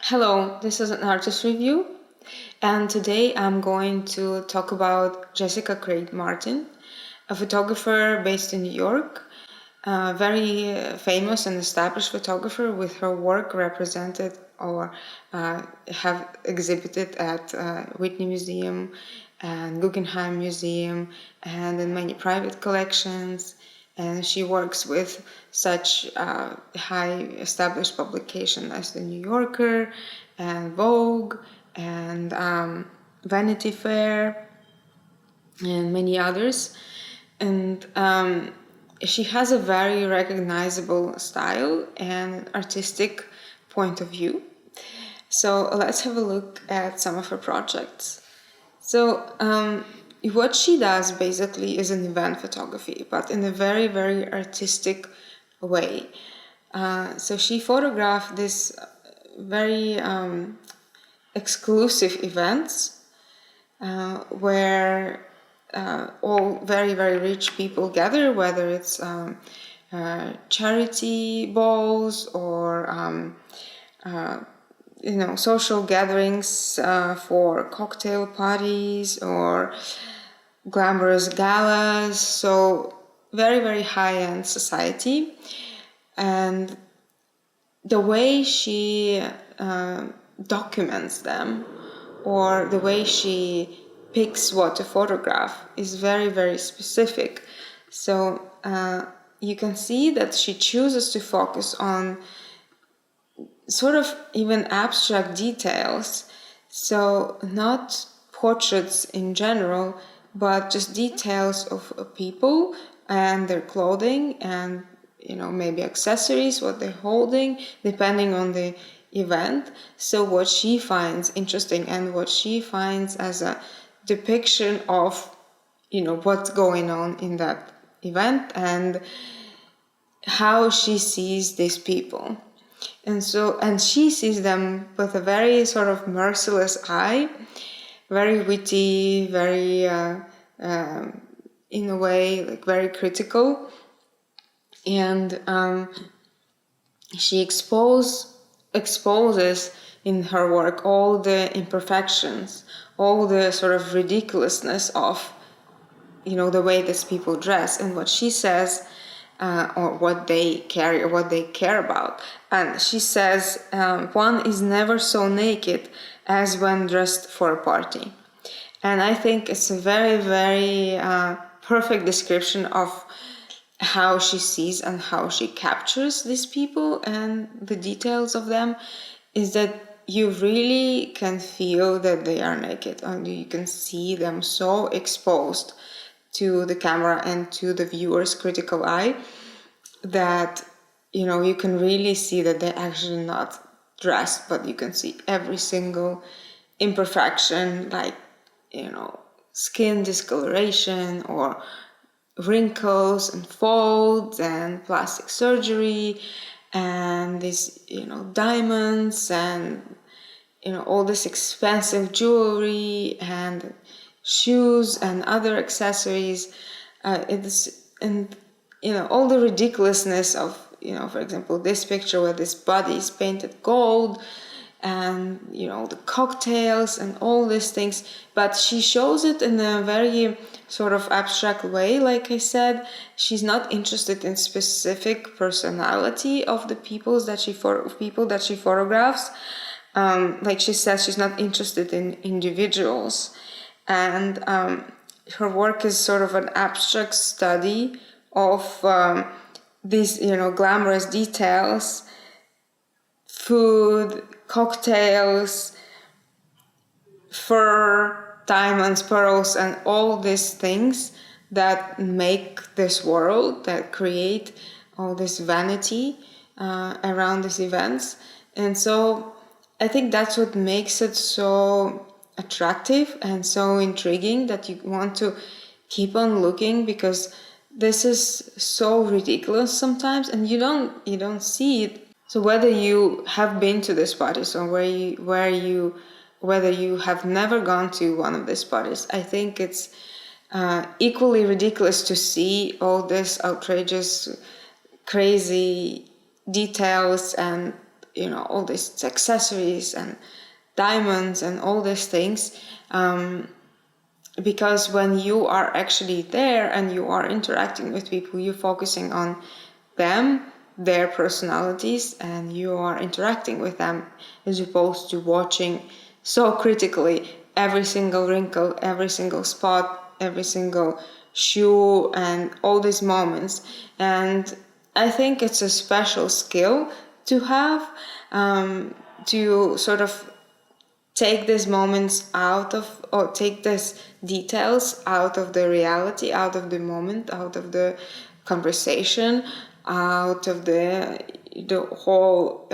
Hello, this is an artist review, and today I'm going to talk about Jessica Craig Martin, a photographer based in New York, a very famous and established photographer with her work represented or have exhibited at Whitney Museum and Guggenheim Museum and in many private collections. And she works with such high established publications as the New Yorker and Vogue and Vanity Fair and many others. And she has a very recognizable style and artistic point of view. So let's have a look at some of her projects. So what she does basically is an event photography, but in a very, very artistic way. So she photographed these very exclusive events where all very, very rich people gather, whether it's charity balls or social gatherings for cocktail parties or glamorous galas. So very, very high-end society. And the way she documents them or the way she picks what to photograph is very, very specific. So you can see that she chooses to focus on sort of even abstract details. So not portraits in general, but just details of people and their clothing and maybe accessories, what they're holding, depending on the event. So what she finds interesting and what she finds as a depiction of what's going on in that event and how she sees these people. And she sees them with a very sort of merciless eye, very witty, very in a way like very critical. And she exposes in her work all the imperfections, all the sort of ridiculousness of the way these people dress and what she says or what they carry or what they care about. And she says one is never so naked as when dressed for a party. And I think it's a very, very perfect description of how she sees and how she captures these people and the details of them, is that you really can feel that they are naked and you can see them so exposed to the camera and to the viewer's critical eye that you can really see that they're actually not dressed, but you can see every single imperfection, like skin discoloration or wrinkles and folds and plastic surgery and these diamonds and all this expensive jewelry and shoes and other accessories. All the ridiculousness of for example this picture where this body is painted gold and the cocktails and all these things, but she shows it in a very sort of abstract way. Like I said, she's not interested in specific personality of the people that she photographs. Like she says, she's not interested in individuals, and her work is sort of an abstract study of these glamorous details, food, cocktails, fur, diamonds, pearls, and all these things that make this world, that create all this vanity around these events. And so I think that's what makes it so attractive and so intriguing, that you want to keep on looking, because this is so ridiculous sometimes and you don't see it. So whether you have been to these parties or whether you have never gone to one of these parties, I think it's equally ridiculous to see all this outrageous, crazy details and all these accessories and diamonds and all these things, because when you are actually there and you are interacting with people, you're focusing on them, their personalities, and you are interacting with them, as opposed to watching so critically every single wrinkle, every single spot, every single shoe, and all these moments. And I think it's a special skill to have, to sort of take these moments out of, or take these details out of the reality, out of the moment, out of the conversation, out of the whole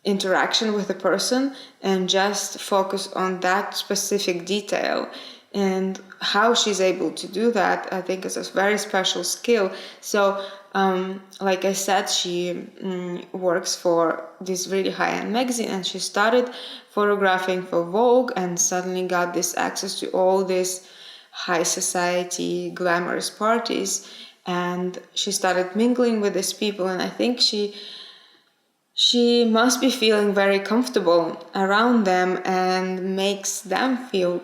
interaction with the person, and just focus on that specific detail. And how she's able to do that, I think, is a very special skill. So, like I said, she works for this really high-end magazine, and she started photographing for Vogue, and suddenly got this access to all these high society glamorous parties, and she started mingling with these people. And I think she must be feeling very comfortable around them, and makes them feel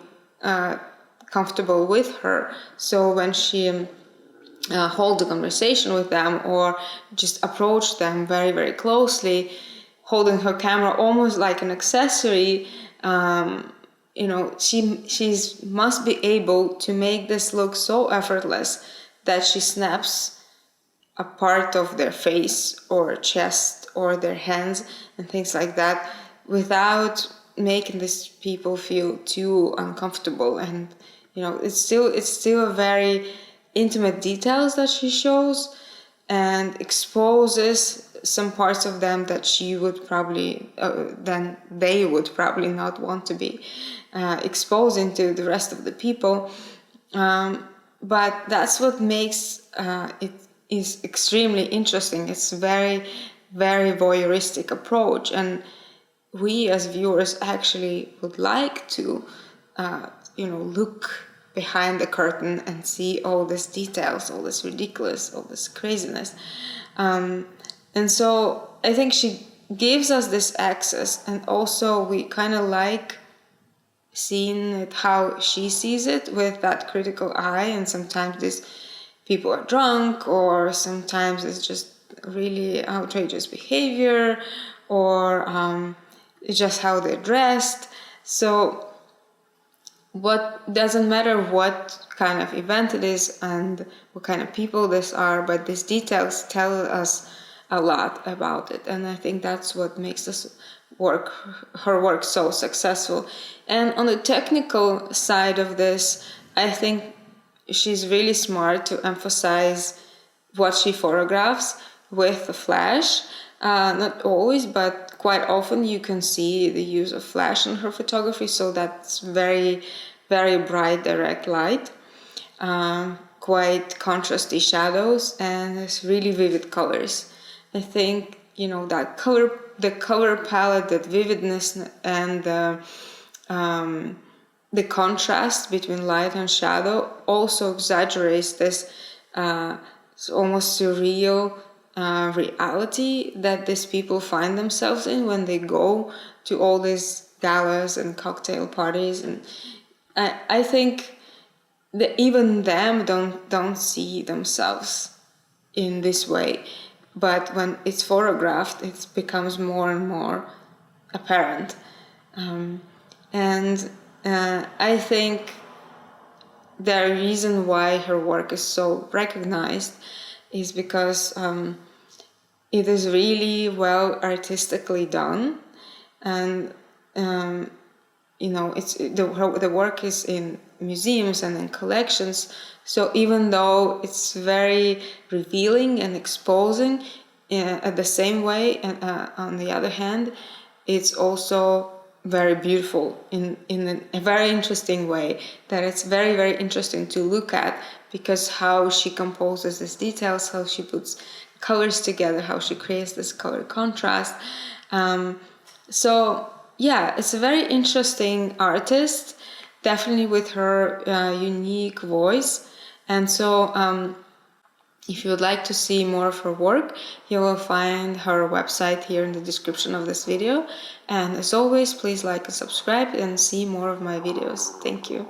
comfortable with her. So when she hold a conversation with them, or just approach them very, very closely, holding her camera almost like an accessory, she's must be able to make this look so effortless that she snaps a part of their face or chest or their hands and things like that, without making these people feel too uncomfortable. And it's still a very intimate details that she shows, and exposes some parts of them that she would probably then they would probably not want to be exposing to the rest of the people. But that's what makes it is extremely interesting. It's very, very voyeuristic approach, and we as viewers actually would like to look behind the curtain and see all these details, all this ridiculous, all this craziness. And so I think she gives us this access, and also we kind of like seeing it how she sees it, with that critical eye. And sometimes these people are drunk, or sometimes it's just really outrageous behavior, or it's just how they're dressed. So what doesn't matter what kind of event it is and what kind of people these are, but these details tell us a lot about it. And I think that's what makes her work so successful. And on the technical side of this, I think she's really smart to emphasize what she photographs with the flash. Not always, but quite often you can see the use of flash in her photography. So that's very, very bright, direct light, quite contrasty shadows, and it's really vivid colors. I think, that the color palette, that vividness, and the contrast between light and shadow also exaggerates this almost surreal reality that these people find themselves in when they go to all these galas and cocktail parties. And I think that even them don't see themselves in this way, but when it's photographed, it becomes more and more apparent. And I think the reason why her work is so recognized is because it is really well artistically done, and it's the work is in museums and in collections. So even though it's very revealing and exposing at the same way, and on the other hand, it's also very beautiful in a very interesting way, that it's very, very interesting to look at, because how she composes these details, how she puts colors together, how she creates this color contrast. So yeah, it's a very interesting artist, definitely with her unique voice. And so If you would like to see more of her work, you will find her website here in the description of this video. And as always, please like and subscribe and see more of my videos. Thank you.